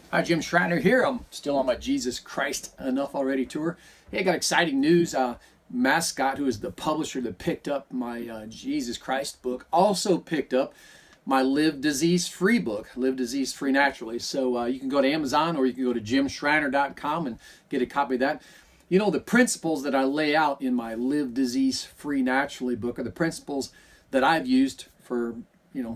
Hi, Jim Schreiner here. I'm still on my Jesus Christ Enough Already tour. Hey, I got exciting news. Mascot, who is the publisher that picked up my Jesus Christ book, also picked up my Live Disease Free book, Live Disease Free Naturally. So you can go to Amazon or you can go to jimschreiner.com and get a copy of that. You know, the principles that I lay out in my Live Disease Free Naturally book are the principles that I've used for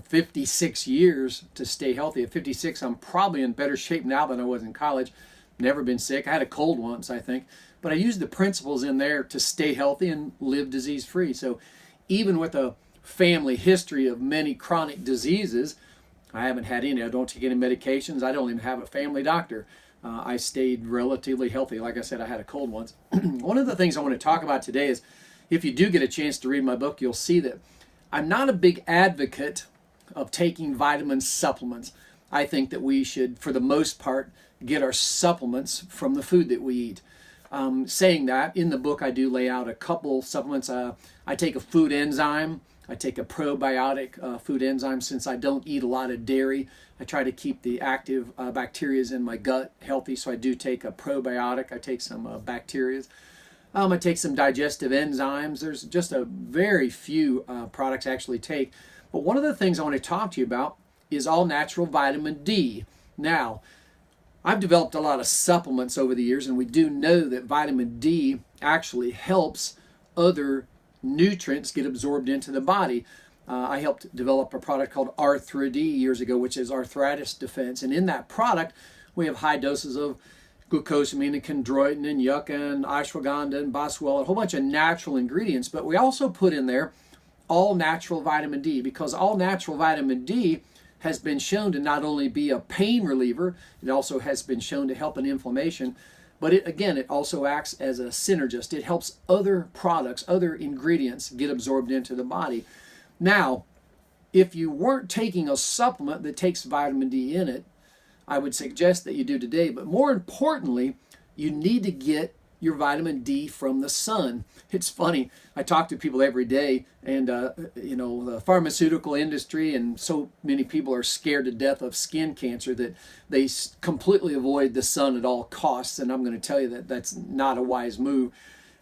56 years to stay healthy. At 56, I'm probably in better shape now than I was in college. Never been sick. I had a cold once, I think. But I used the principles in there to stay healthy and live disease free. So even with a family history of many chronic diseases, I haven't had any. I don't take any medications. I don't even have a family doctor. I stayed relatively healthy. Like I said, I had a cold once. One of the things I want to talk about today is if you do get a chance to read my book, you'll see that I'm not a big advocate of taking vitamin supplements. I think that we should, for the most part, get our supplements from the food that we eat. Saying that, in the book I do lay out a couple supplements. I take a food enzyme. I take a probiotic food enzyme. Since I don't eat a lot of dairy, I try to keep the active bacteria in my gut healthy, so I do take a probiotic. I take some bacteria. I take some digestive enzymes. There's just a very few products I actually take. But one of the things I want to talk to you about is all natural vitamin D. Now, I've developed a lot of supplements over the years, and we do know that vitamin D actually helps other nutrients get absorbed into the body. I helped develop a product called Arthro-D years ago, which is arthritis defense. And in that product, we have high doses of glucosamine and chondroitin and yucca and ashwagandha and boswellia, a whole bunch of natural ingredients. But we also put in there all natural vitamin D, because all natural vitamin D has been shown to not only be a pain reliever, it also has been shown to help in inflammation, but it also acts as a synergist. It helps other products, other ingredients get absorbed into the body. Now, if you weren't taking a supplement that takes vitamin D in it, I would suggest that you do today. But more importantly, you need to get your vitamin D from the sun. It's funny, I talk to people every day, and the pharmaceutical industry and so many people are scared to death of skin cancer that they completely avoid the sun at all costs. And I'm going to tell you that that's not a wise move.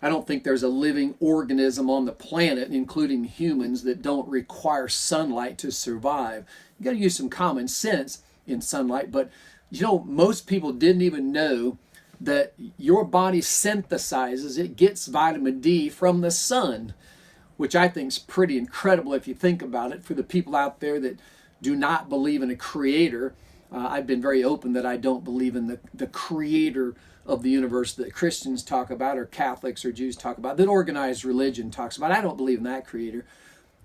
I don't think there's a living organism on the planet, including humans, that don't require sunlight to survive. You got to use some common sense in sunlight. But most people didn't even know that your body synthesizes, it gets vitamin D from the sun, which I think is pretty incredible if you think about it. For the people out there that do not believe in a creator, I've been very open that I don't believe in the creator of the universe that Christians talk about, or Catholics or Jews talk about, that organized religion talks about. I don't believe in that creator.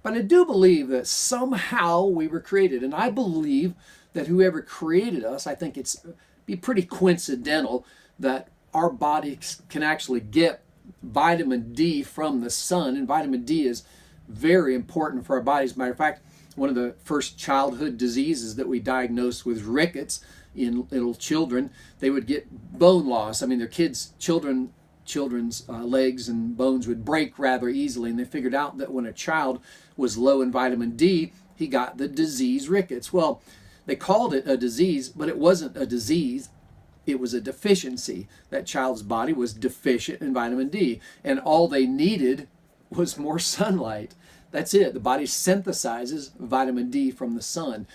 But I do believe that somehow we were created, and I believe that whoever created us, I think it's be pretty coincidental that our bodies can actually get vitamin D from the sun, and vitamin D is very important for our bodies. As a matter of fact, one of the first childhood diseases that we diagnosed was rickets in little children. They would get bone loss. I mean, their children's legs and bones would break rather easily, and they figured out that when a child was low in vitamin D, he got the disease rickets. Well, they called it a disease, but it wasn't a disease. It was a deficiency. That child's body was deficient in vitamin D, and all they needed was more sunlight. That's it. The body synthesizes vitamin D from the sun.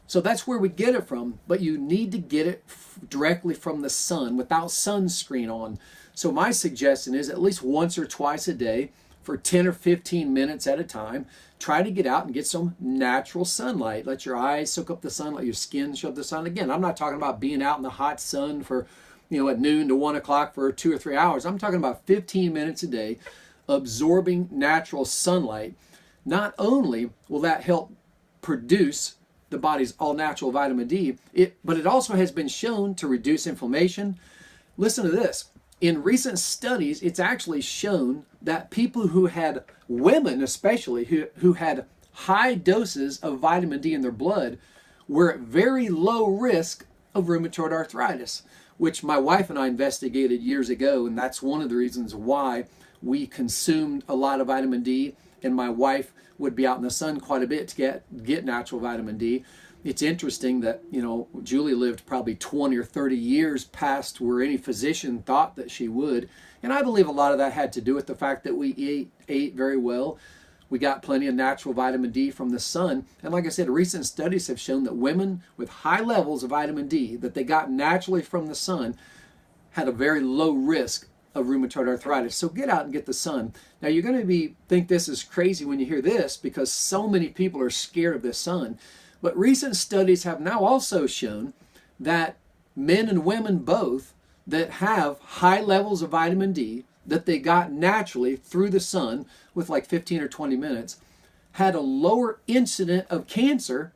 So that's where we get it from, but you need to get it directly from the sun without sunscreen on. So my suggestion is at least once or twice a day for 10 or 15 minutes at a time, try to get out and get some natural sunlight. Let your eyes soak up the sun, let your skin soak up the sun. Again, I'm not talking about being out in the hot sun for, at noon to 1 o'clock for 2 or 3 hours. I'm talking about 15 minutes a day absorbing natural sunlight. Not only will that help produce the body's all-natural vitamin D, but it also has been shown to reduce inflammation. Listen to this. In recent studies, it's actually shown that people who had, women especially, who had high doses of vitamin D in their blood were at very low risk of rheumatoid arthritis, which my wife and I investigated years ago, and that's one of the reasons why we consumed a lot of vitamin D, and my wife would be out in the sun quite a bit to get natural vitamin D. It's interesting that, Julie lived probably 20 or 30 years past where any physician thought that she would. And I believe a lot of that had to do with the fact that we ate very well. We got plenty of natural vitamin D from the sun. And like I said, recent studies have shown that women with high levels of vitamin D that they got naturally from the sun had a very low risk of rheumatoid arthritis. So get out and get the sun. Now you're going to think this is crazy when you hear this because so many people are scared of the sun. But recent studies have now also shown that men and women both that have high levels of vitamin D that they got naturally through the sun with like 15 or 20 minutes had a lower incident of cancer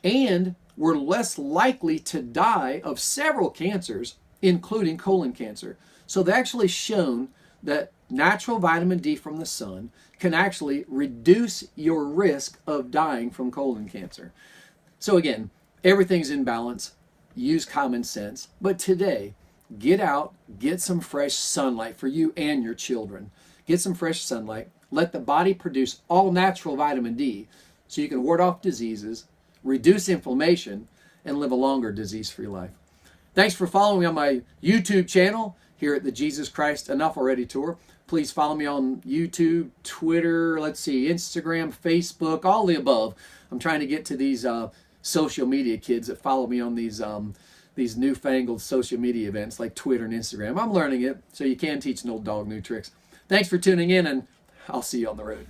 and were less likely to die of several cancers, including colon cancer. So they've actually shown that natural vitamin D from the sun can actually reduce your risk of dying from colon cancer. So again, everything's in balance. Use common sense. But today, get out, get some fresh sunlight for you and your children. Get some fresh sunlight. Let the body produce all natural vitamin D so you can ward off diseases, reduce inflammation, and live a longer disease-free life. Thanks for following me on my YouTube channel here at the Jesus Christ Enough Already Tour. Please follow me on YouTube, Twitter, Instagram, Facebook, all the above. I'm trying to get to these social media kids that follow me on these newfangled social media events like Twitter and Instagram. I'm learning it, so you can teach an old dog new tricks. Thanks for tuning in, and I'll see you on the road.